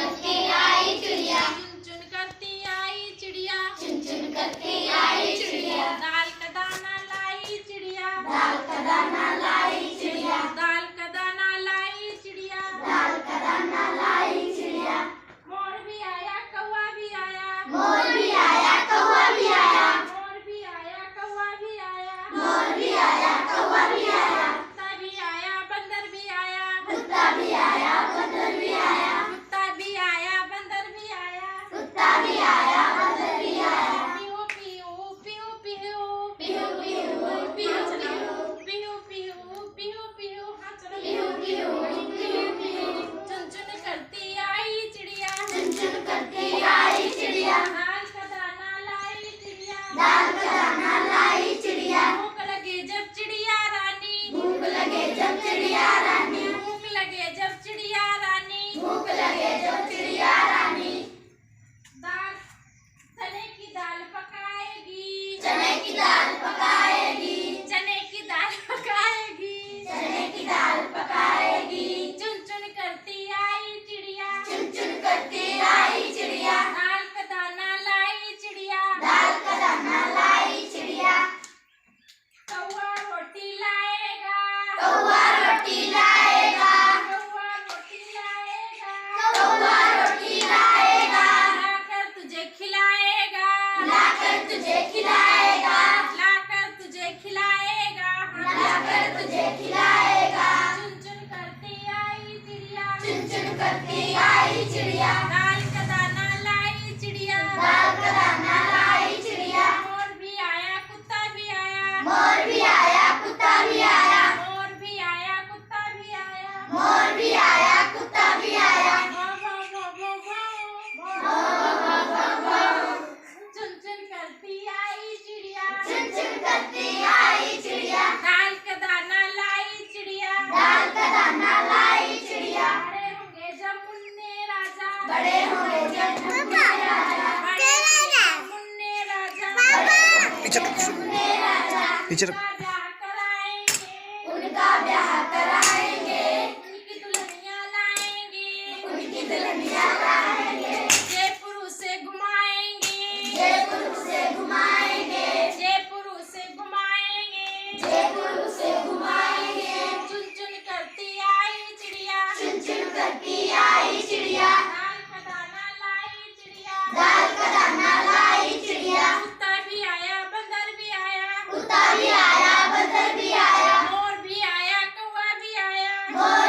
करती आई चिड़िया, चुन चुन करती आई चिड़िया, चुन चुन करती आई चिड़िया, दाल का दाना लाई चिड़िया, दाल का दाना लाई चिड़िया, दाल का दाना लाई चिड़िया, दाल का दाना लाई चिड़िया। मोर भी आया कौवा भी आया, मोर भी आया कौवा भी आया, मोर भी आया कौवा भी आया, मोर भी आया कौवा भी आया, कुत्ता भी आया बंदर भी आया, कुत्ता भी आया बंदर भी आया, कुत्ता भी आया बंदर भी आया, कुत्ता भी आया बंदर भी आया। पिहू पिहू पिहू पिहू पिहू पिहू पिहू पिहू, पिहू पिहू पिहू पिहू, हाँ चलो पिहू पिहू पिहू पिहू, चुन चुन करती आई चिड़िया, चुन चुन करती आई चिड़िया, दाल का दाना लाई चिड़िया, दाल का दाना लाई चिड़िया। भूख लगे जब चिड़िया रानी, भूख लगे जब चिड़िया रानी, भूख लगे जब चिड़िया रानी, भूख लगे जब चिड़िया रानी, दाल चने की दाल पकाएगी, चने की दाल पकाएगी, चने की दाल पकाएगी, चने की दाल पकाएगी। चुन चुन करती आई चिड़िया, चुन चुन करती आई चिड़िया, दाल का दाना लाई चिड़िया, दाल का दाना लाई चिड़िया। कौवा रोटी लाएगा, कौवा रोटी लाएगा, कौवा रोटी लाएगा, कौवा रोटी लाएगा, लाकर तुझे खिलाएगा, लाकर तुझे खिलाएगा, लाकर तुझे खिलाएगा, लाकर तुझे खिलाएगा। चुन चुन करती आई चिड़िया, चुन चुन करती आई चिड़िया, दाल का दाना लाई चिड़िया, दाल का दाना लाई चिड़िया। मोर भी आया कुत्ता भी आया, मोर भी आया कुत्ता भी आया, मोर भी आया कुत्ता भी आया, मोर भी आया कुत्ता भी आया। भौ भौ भौ भौ भौ, भौ भौ भौ भौ, चुन चुन करती आई चिड़िया, चुन चुन करती आई चिड़िया, दाल का दाना लाई चिड़िया, दाल का दाना लाई चिड़िया। बड़े होंगे जब मुन्ने राजा, बड़े होंगे जब मुन्ने राजा, बड़े होंगे जब मुन्ने राजा, मुन्ने राजा, टीचर उनका ब्याह कराएंगे, उनका ब्याह कराएंगे, उनकी दुल्हनियां लाएंगे, उनकी दुल्हनिया लाएंगे, जयपुर से घुमाएंगे, जयपुर से घुमाएंगे, जयपुर से घुमाएंगे, जयपुर से घुमाएंगे। चुन चुन करती आई चिड़िया, चुन चुन करती आई चिड़िया, दाल का दाना लाई चिड़िया, दाल का दाना लाई चिड़िया, कुत्ता भी आया बंदर भी आया, कुत्ता भी आया बंदर भी आया, मोर भी आया कौवा भी आया, मोर